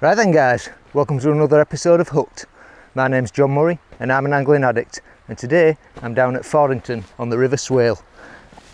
Right then guys, welcome to another episode of Hooked. My name's John Murray and I'm an angling addict, and today I'm down at Fawdington on the River Swale.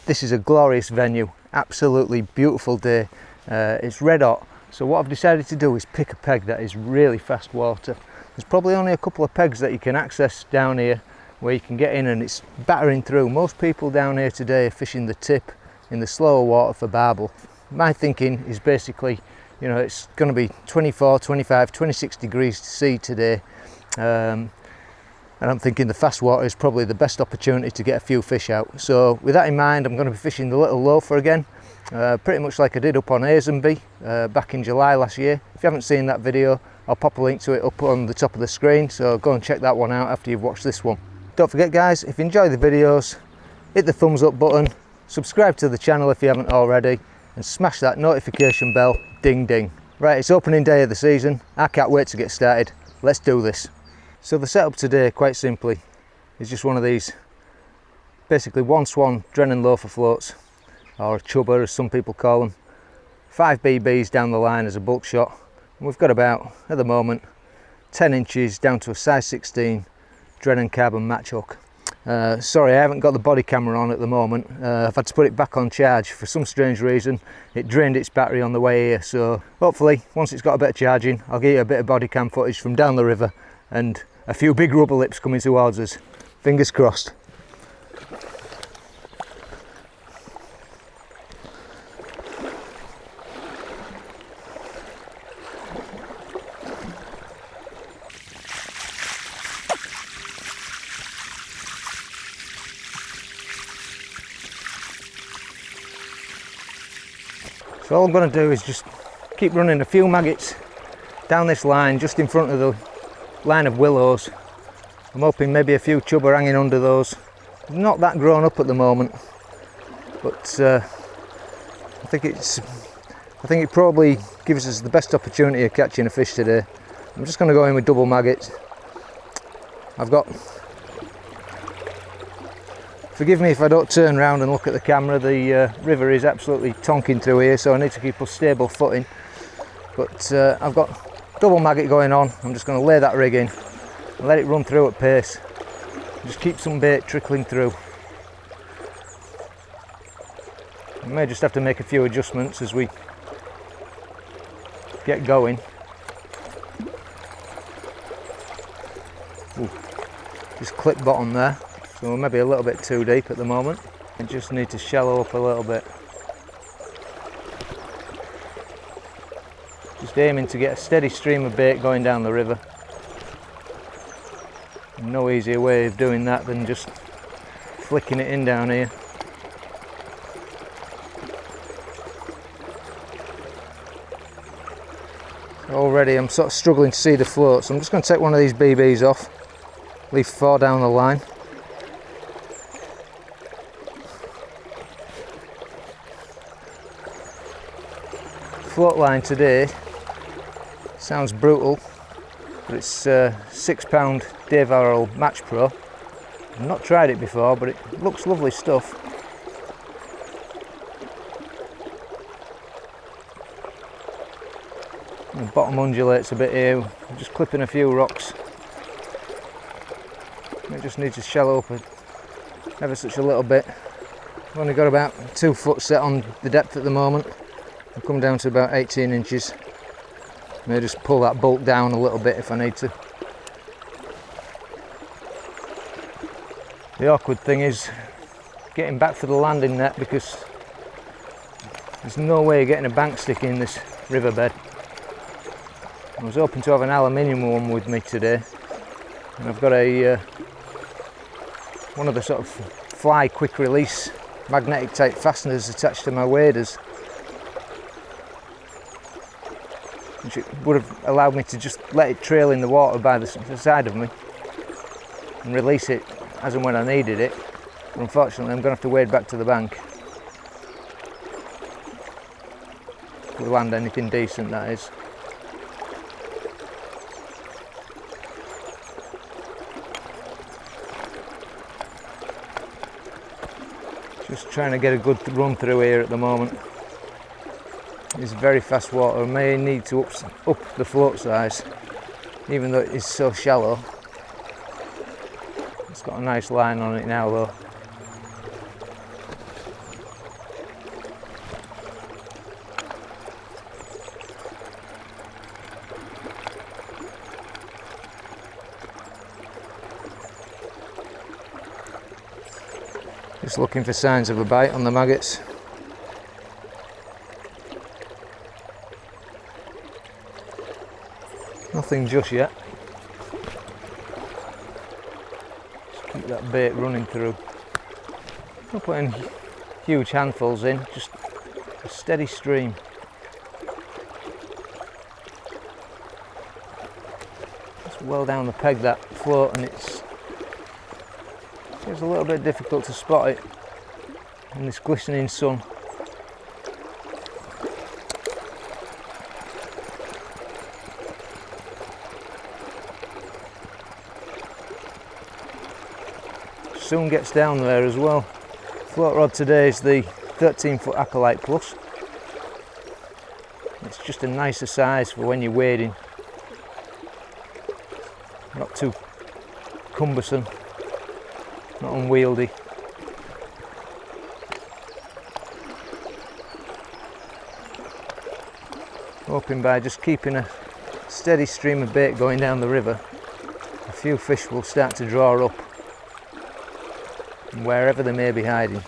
This is a glorious venue, absolutely beautiful day. It's red hot, so what I've decided to do is pick a peg that is really fast water. There's probably only a couple of pegs that you can access down here where you can get in and it's battering through. Most people down here today are fishing the tip in the slower water for barbel. My thinking is basically, you know, it's going to be 24, 25, 26 degrees to sea today, and I'm thinking the fast water is probably the best opportunity to get a few fish out. So with that in mind, I'm going to be fishing the little loafer again, pretty much like I did up on Hazenby back in July last year. If you haven't seen that video, I'll pop a link to it up on the top of the screen, so go and check that one out after you've watched this one. Don't forget guys, if you enjoy the videos, hit the thumbs up button, subscribe to the channel if you haven't already, and smash that notification bell, ding ding. Right, it's opening day of the season. I can't wait to get started. Let's do this. So the setup today, quite simply, is just one of these, basically one swan Drennan loafer floats, or a chubber as some people call them. 5 BBs down the line as a bulk shot. And we've got about, at the moment, 10 inches down to a size 16 Drennan carbon match hook. Sorry, I haven't got the body camera on at the moment. I've had to put it back on charge. For some strange reason, it drained its battery on the way here. So hopefully, once it's got a bit of charging, I'll get you a bit of body cam footage from down the river and a few big rubber lips coming towards us. Fingers crossed. So all I'm going to do is just keep running a few maggots down this line just in front of the line of willows. I'm hoping maybe a few chubber hanging under those. Not that grown up at the moment, but I think it probably gives us the best opportunity of catching a fish today. I'm just going to go in with double maggots. Forgive me if I don't turn around and look at the camera, the river is absolutely tonking through here, so I need to keep a stable footing. But I've got double maggot going on. I'm just going to lay that rig in and let it run through at pace. Just keep some bait trickling through. I may just have to make a few adjustments as we get going. Ooh, just clip bottom there. So we're maybe a little bit too deep at the moment. I just need to shallow up a little bit. Just aiming to get a steady stream of bait going down the river. No easier way of doing that than just flicking it in down here. Already I'm sort of struggling to see the float, so I'm just going to take one of these BBs off, leave 4 down the line. Float line today sounds brutal, but it's £6 Dave Arrow Match Pro. I've not tried it before, but it looks lovely stuff. The bottom undulates a bit here. I'm just clipping a few rocks. It just needs to shallow up ever such a little bit. I've only got about 2 foot set on the depth at the moment. I'll come down to about 18 inches. May just pull that bulk down a little bit if I need to. The awkward thing is getting back for the landing net because there's no way of getting a bank stick in this riverbed. I was hoping to have an aluminium one with me today, and I've got a one of the sort of fly quick release magnetic type fasteners attached to my waders, which would have allowed me to just let it trail in the water by the side of me and release it as and when I needed it. But unfortunately I'm going to have to wade back to the bank. If we land anything decent, that is. Just trying to get a good run through here at the moment. is very fast water. I may need to up the float size, even though it is so shallow. It's got a nice line on it now though. Just looking for signs of a bite on the maggots. Nothing just yet. Just keep that bait running through. Not putting huge handfuls in, just a steady stream. It's well down the peg, that float, and it's a little bit difficult to spot it in this glistening sun. Soon gets down there as well. Float rod today is the 13-foot Acolyte Plus. It's just a nicer size for when you're wading. Not too cumbersome, not unwieldy. Hoping by just keeping a steady stream of bait going down the river, a few fish will start to draw up wherever they may be hiding.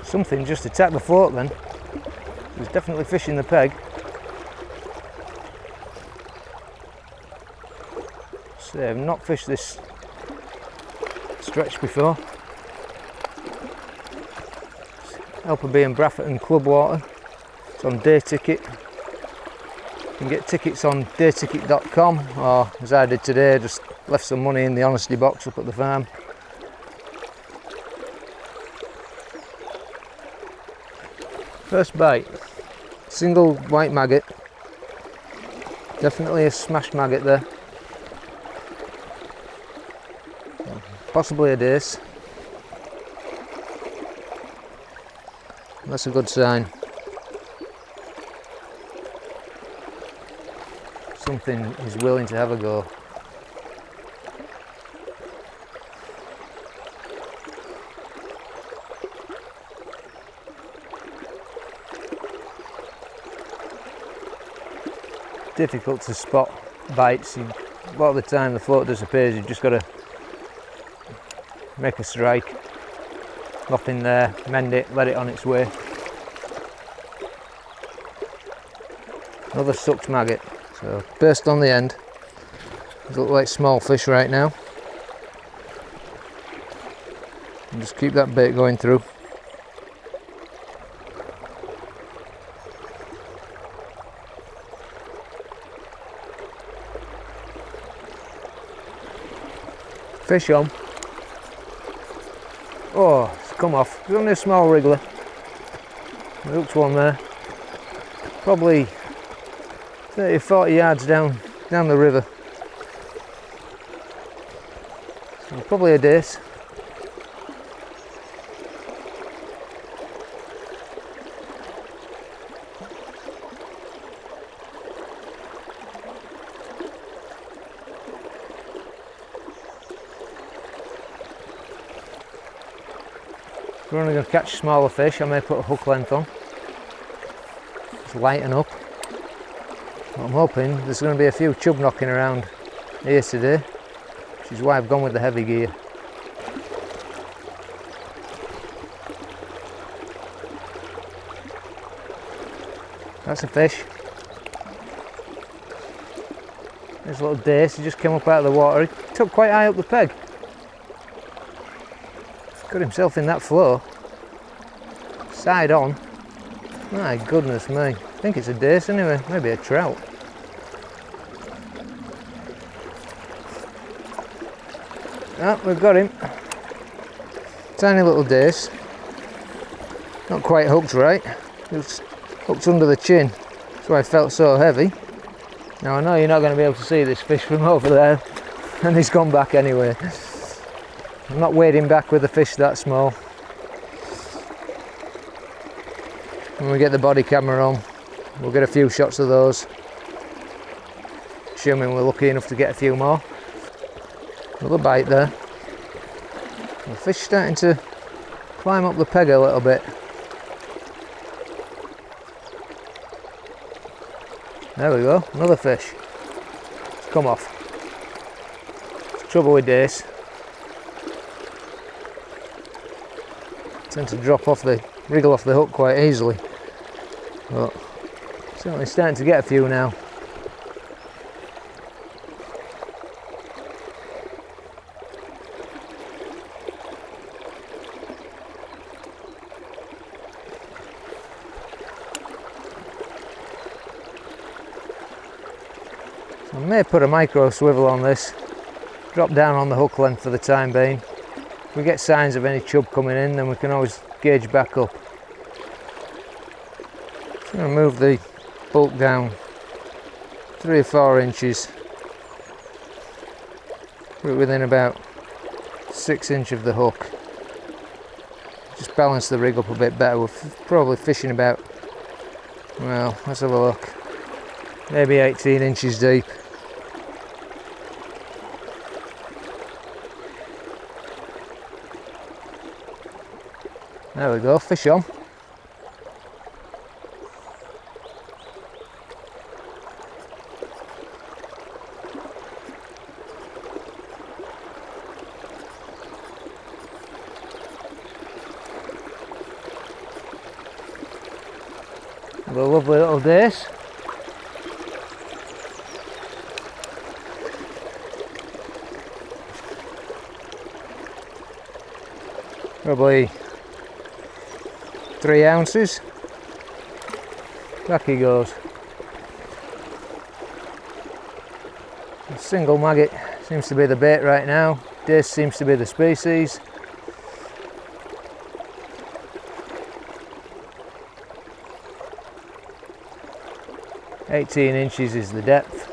Something just attacked the float then. There's definitely fish in the peg. So I've not fished this stretch before. Elperby and Brafferton Club water. It's on day ticket. You can get tickets on dayticket.com, or as I did today, just left some money in the honesty box up at the farm. First bite, single white maggot. Definitely a smashed maggot there. Possibly a dace. That's a good sign. Something is willing to have a go. Difficult to spot bites. A lot of the time the float disappears, you've just got to make a strike. Nothing there, mend it, let it on its way. Another sucked maggot. So burst on the end. These look like small fish right now. And just keep that bait going through. Fish on. Oh, it's come off. It's only a small wriggler. I hooked one there. Probably 30-40 yards down the river. So probably a dace. If we're only going to catch smaller fish, I may put a hook length on. Just lighten up. I'm hoping there's going to be a few chub knocking around here today, which is why I've gone with the heavy gear. That's a fish. There's a little dace, he just came up out of the water. He took quite high up the peg. Got himself in that flow. Side on. My goodness me. I think it's a dace anyway, maybe a trout. Ah, we've got him. Tiny little dace. Not quite hooked right. Just hooked under the chin. That's why it felt so heavy. Now I know you're not going to be able to see this fish from over there, and he's gone back anyway. I'm not wading back with a fish that small. when we get the body camera on, we'll get a few shots of those, assuming we're lucky enough to get a few more. Another bite there. The fish starting to climb up the peg a little bit. There we go, another fish. It's come off. Trouble with dace. Tend to wriggle off the hook quite easily. But certainly starting to get a few now. So I may put a micro swivel on this, drop down on the hook length for the time being. If we get signs of any chub coming in, then we can always gauge back up. Just going to move the bulk down 3 or 4 inches, put it within about 6 inch of the hook. Just balance the rig up a bit better. We're probably fishing about, well, let's have a look, maybe 18 inches deep. There we go, fish on. Have a lovely little dace. Probably 3 ounces. Back he goes. A single maggot seems to be the bait right now. Dace seems to be the species. "18 inches is the depth.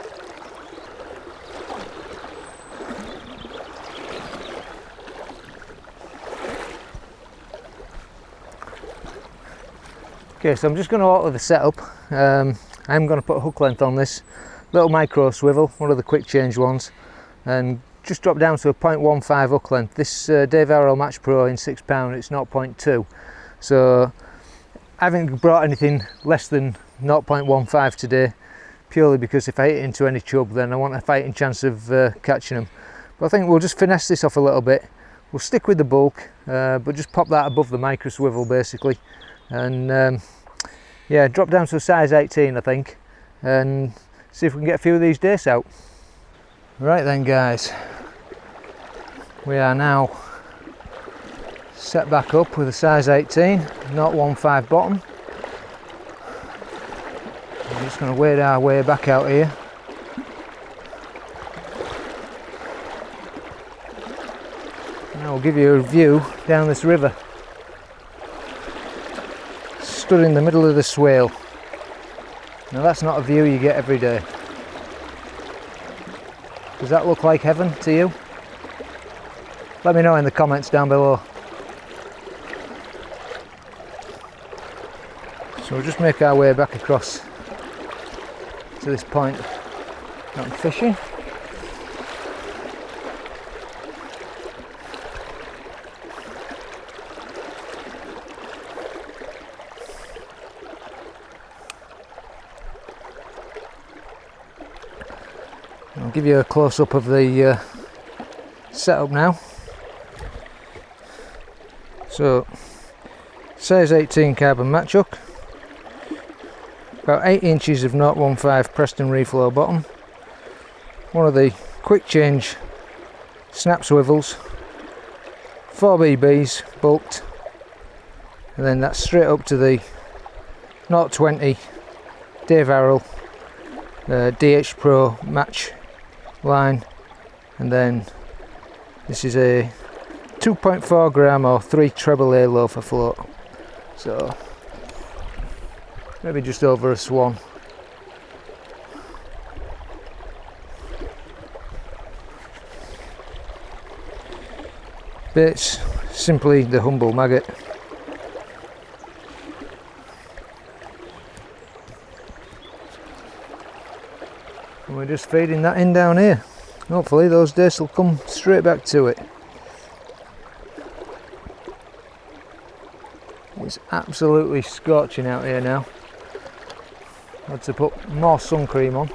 Okay, so I'm just going to alter the setup. I'm going to put a hook length on this little micro swivel, one of the quick change ones, and just drop down to a 0.15 hook length. This Dave Arrow Match Pro in £6, it's 0.2. So I haven't brought anything less than 0.15 today, purely because if I hit into any chub, then I want a fighting chance of catching them. But I think we'll just finesse this off a little bit. We'll stick with the bulk, but just pop that above the micro swivel basically, and yeah, drop down to a size 18 I think, and see if we can get a few of these dace out. Right then guys, we are now set back up with a size 18, 0.15 bottom. I'm just going to wade our way back out here. Now I'll give you a view down this river. Stood in the middle of the swale. Now that's not a view you get every day. Does that look like heaven to you? Let me know in the comments down below. So we'll just make our way back across to this point that I'm fishing. I'll give you a close-up of the setup now. So, size 18 carbon match hook, about 8 inches of 0.15 Preston reflow bottom, one of the quick change snap swivels, 4 BBs bulked, and then that's straight up to the 0.20 Dave Arrow DH Pro match line, and then this is a 2.4 gram or 3 treble A loafer float, so maybe just over a swan. Bait's simply the humble maggot. And we're just feeding that in down here. Hopefully those dace will come straight back to it. It's absolutely scorching out here now. Had to put more sun cream on.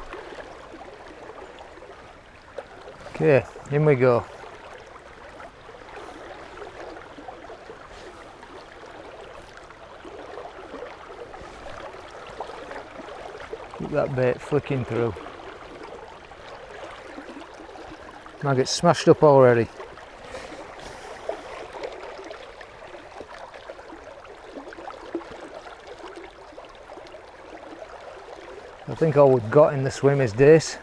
Okay, in we go. Keep that bait flicking through. Maggots smashed up already. I think all we've got in the swim is dace.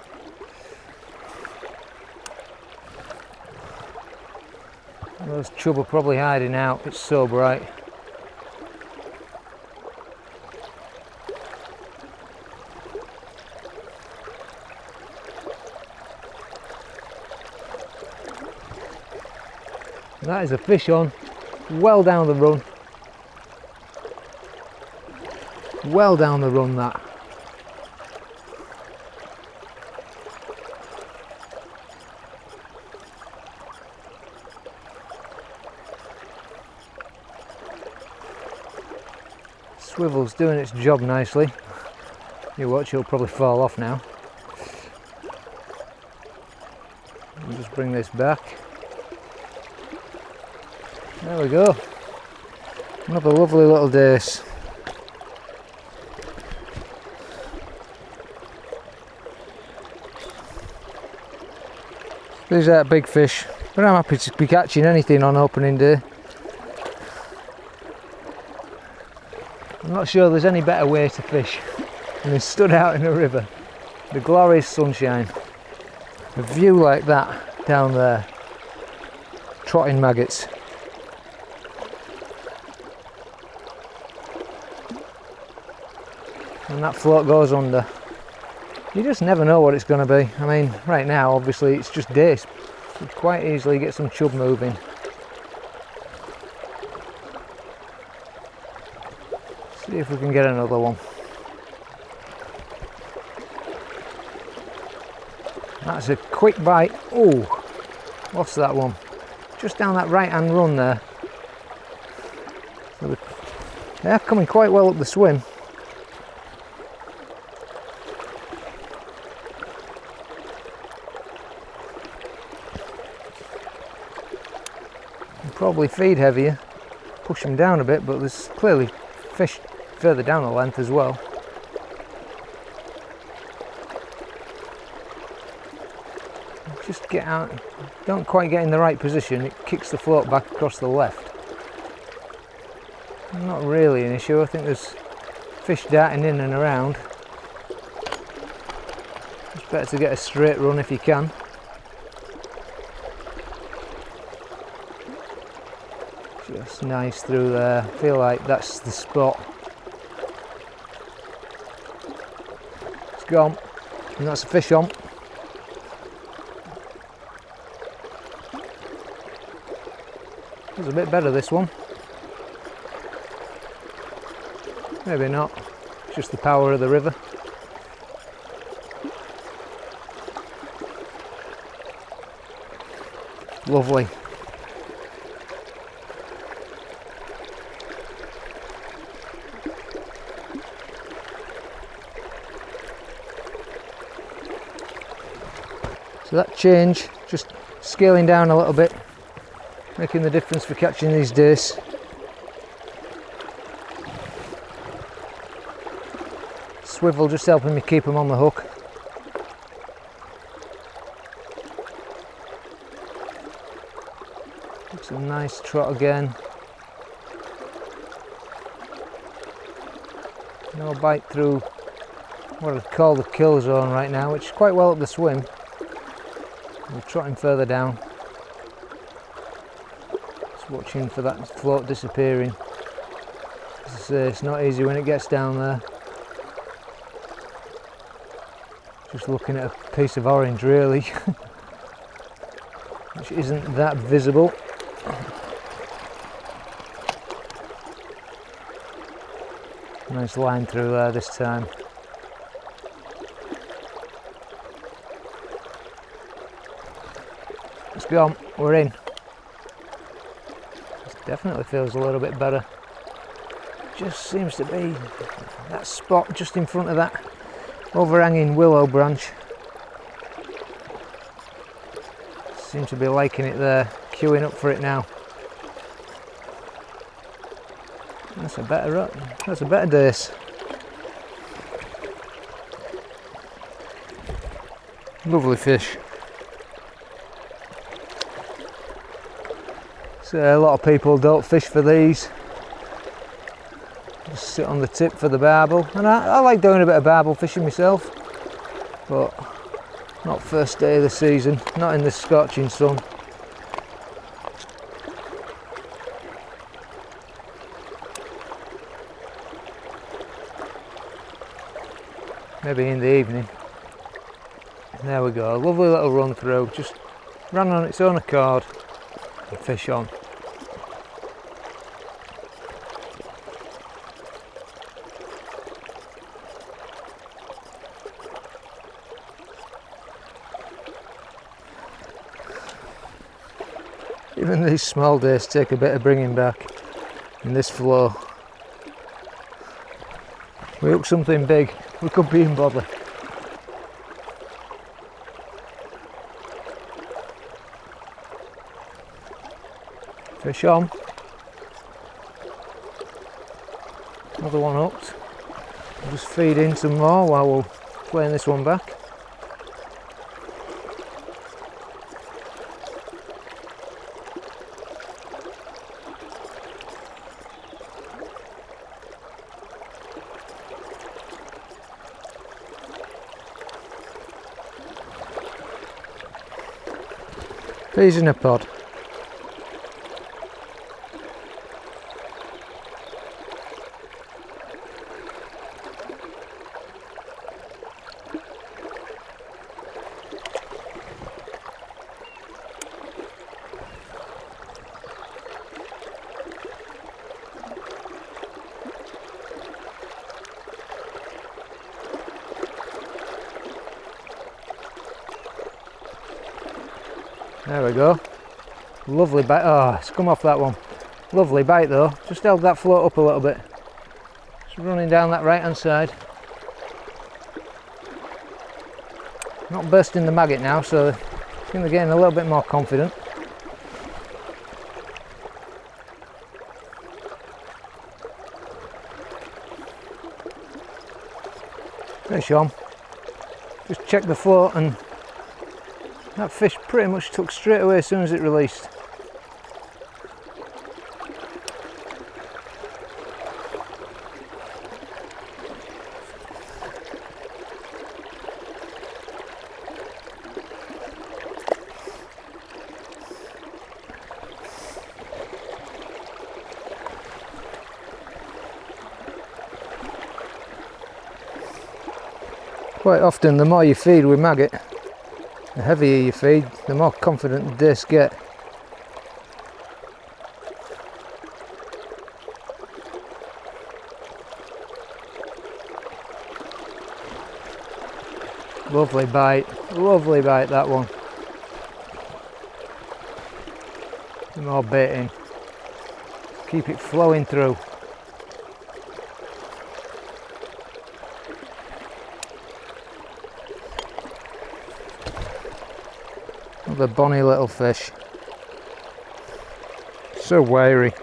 Those chubber probably hiding out, it's so bright. That is a fish on, well down the run. Well down the run that. Swivel's doing its job nicely. You watch, it'll probably fall off now. I'll just bring this back. There we go. Another lovely little dace. These are big fish, but I'm happy to be catching anything on opening day. I'm not sure there's any better way to fish than being stood out in a river. The glorious sunshine. A view like that down there. Trotting maggots. And that float goes under. You just never know what it's going to be. I mean, right now obviously it's just dace. You could quite easily get some chub moving. See if we can get another one. That's a quick bite. Oh, what's that one? Just down that right hand run there. So they're coming quite well up the swim. Probably feed heavier, push them down a bit, but there's clearly fish further down the length as well. Just get out, don't quite get in the right position, it kicks the float back across the left. Not really an issue, I think there's fish darting in and around. It's better to get a straight run if you can. Just nice through there, I feel like that's the spot. It's gone, and that's a fish on. It's a bit better this one. Maybe not, it's just the power of the river. Lovely. So that change, just scaling down a little bit, making the difference for catching these dace. Swivel just helping me keep them on the hook. It's a nice trot again. No bite through what I'd call the kill zone right now, which is quite well up the swim. We're trotting further down. Just watching for that float disappearing. As I say, it's not easy when it gets down there. Just looking at a piece of orange really, which isn't that visible. Nice line through there this time. It's gone, we're in. It definitely feels a little bit better. Just seems to be that spot just in front of that overhanging willow branch. Seem to be liking it there, queuing up for it now. That's a better dace. Lovely fish. So a lot of people don't fish for these. Just sit on the tip for the barbel, and I like doing a bit of barbel fishing myself, but not first day of the season, not in this scorching sun. Maybe in the evening. There we go, a lovely little run through, just ran on its own accord and fish on. Even these small dace take a bit of bringing back in this flow. We hook something big, we could be in bother. Fish on. Another one hooked. I'll just feed in some more while we're playing this one back. Peas in a pod. There we go. Lovely bite. Oh, it's come off that one. Lovely bite though. Just held that float up a little bit. Just running down that right hand side. Not bursting the maggot now, so it's going to gain a little bit more confident. Fish on. Just check the float, and that fish pretty much took straight away as soon as it released. Quite often the more you feed with maggot, the heavier you feed, the more confident the dace get. Lovely bite that one. Some more bait in. Keep it flowing through. The bonny little fish, so wiry.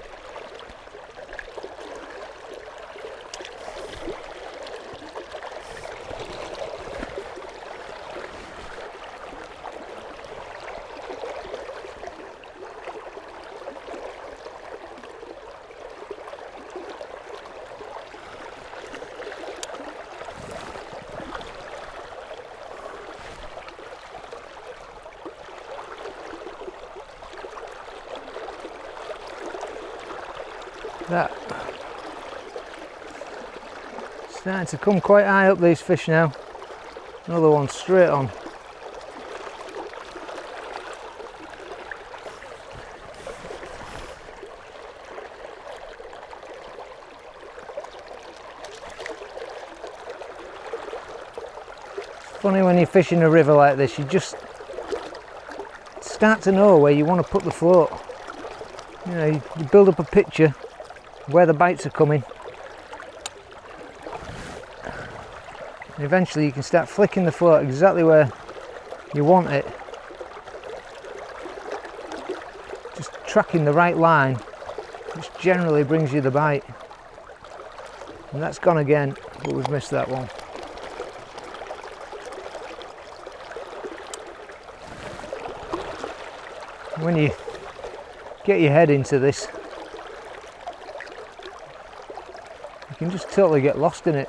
That starting to come quite high up, these fish now. Another one straight on. It's funny when you fish in a river like this, you just start to know where you want to put the float. You know, you build up a picture where the bites are coming. And eventually you can start flicking the float exactly where you want it. Just tracking the right line, which generally brings you the bite. And that's gone again, but we've missed that one. When you get your head into this, you can just totally get lost in it.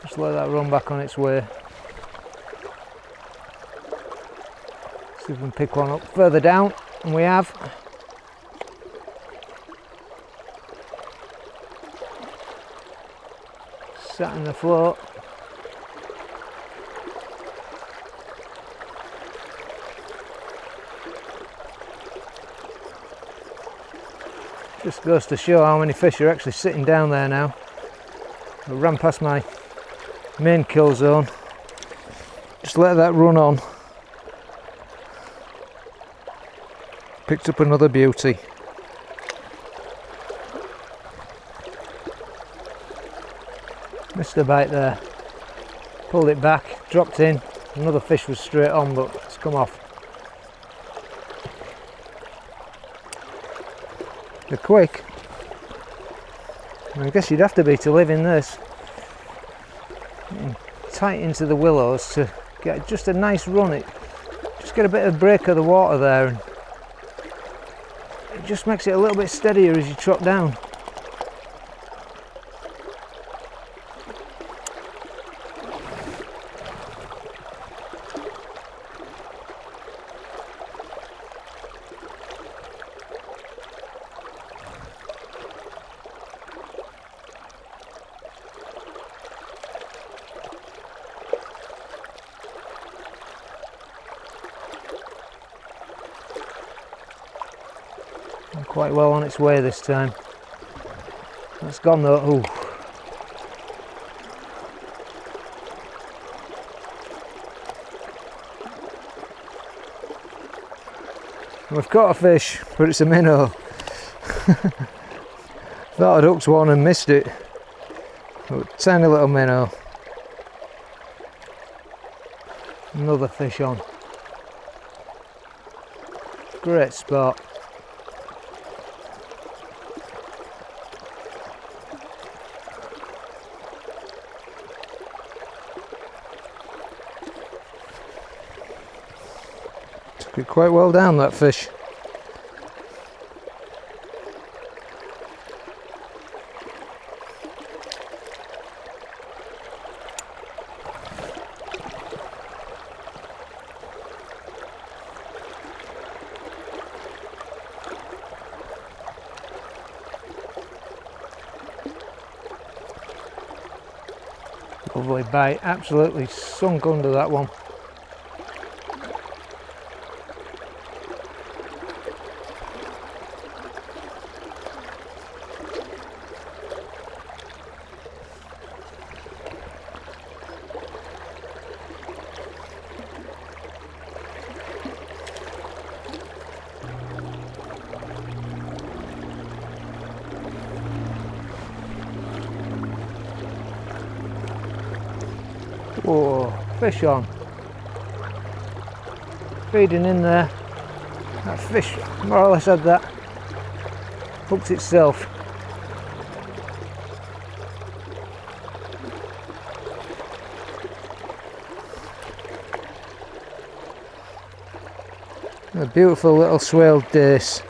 Just let that run back on its way. See if we can pick one up further down, and we have. Sat in the float. Just goes to show how many fish are actually sitting down there now. I ran past my main kill zone. Just let that run on. Picked up another beauty. Missed a bite there. Pulled it back, dropped in. Another fish was straight on, but it's come off. They're quick. I guess you'd have to be to live in this. Getting tight into the willows to get just a nice run. It just get a bit of break of the water there, and it just makes it a little bit steadier as you trot down. Quite well on its way this time. That's gone though. Ooh. We've caught a fish, but it's a minnow. Thought I'd hooked one and missed it. But tiny little minnow. Another fish on. Great spot. Took it quite well down, that fish. Lovely bite, absolutely sunk under that one. Oh, fish on. Feeding in there. That fish more or less had that. Hooked itself. A beautiful little swale dace.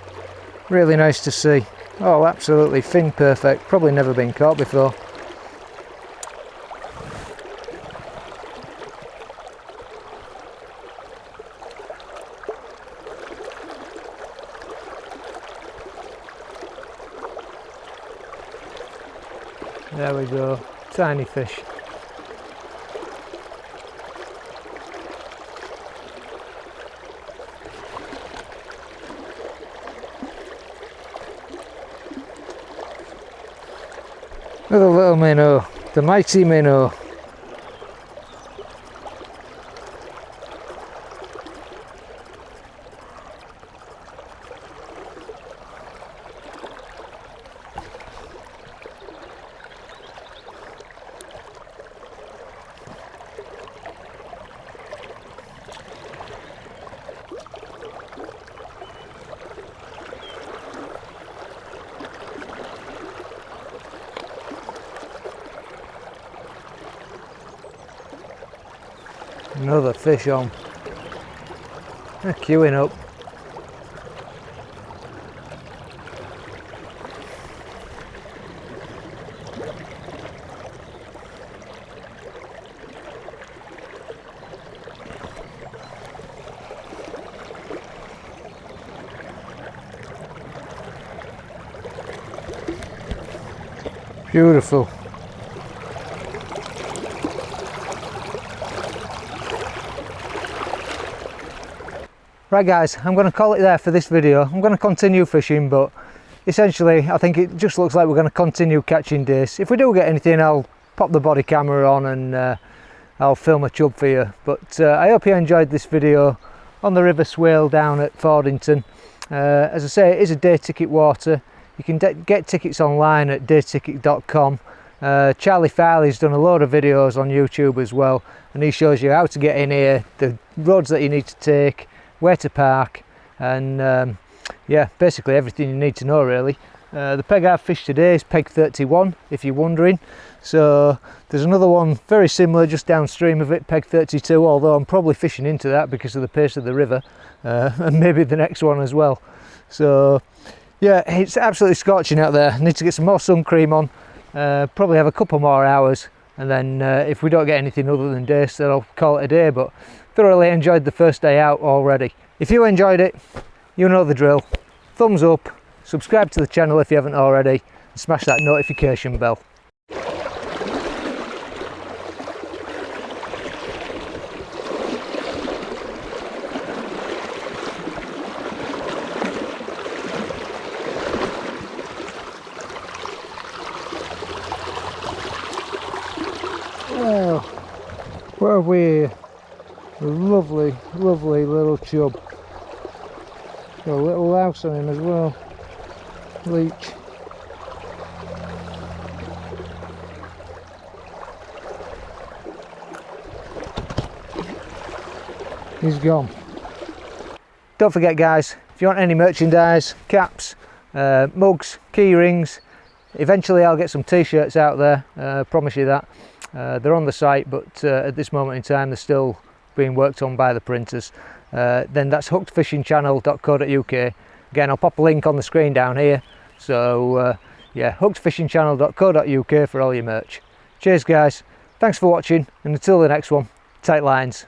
Really nice to see. Oh, absolutely fin perfect. Probably never been caught before. There we go, tiny fish. Another little minnow, the mighty minnow. Another fish on. They're queuing up. Beautiful. Right guys, I'm going to call it there for this video. I'm going to continue fishing, but essentially I think it just looks like we're going to continue catching dace. If we do get anything, I'll pop the body camera on and I'll film a chub for you. But I hope you enjoyed this video on the River Swale down at Fawdington. As I say, it is a day ticket water. You can get tickets online at dayticket.com. Charlie Farley's done a load of videos on YouTube as well, and he shows you how to get in here, the roads that you need to take, where to park, and yeah, basically everything you need to know really. The peg I've fished today is peg 31, if you're wondering. So there's another one very similar just downstream of it, peg 32, although I'm probably fishing into that because of the pace of the river, and maybe the next one as well. So yeah, it's absolutely scorching out there. I need to get some more sun cream on, probably have a couple more hours, and then if we don't get anything other than dace, then I'll call it a day. But thoroughly enjoyed the first day out already. If you enjoyed it, you know the drill. Thumbs up, subscribe to the channel if you haven't already, and smash that notification bell. Well, what have we here? A lovely, lovely little chub. Got a little louse on him as well. Leech. He's gone. Don't forget guys, if you want any merchandise, caps, mugs, key rings, eventually I'll get some t-shirts out there, promise you that. They're on the site, but at this moment in time they're still being worked on by the printers. Then that's hookedfishingchannel.co.uk. Again, I'll pop a link on the screen down here. So yeah, hookedfishingchannel.co.uk for all your merch. Cheers guys, thanks for watching, and until the next one, tight lines.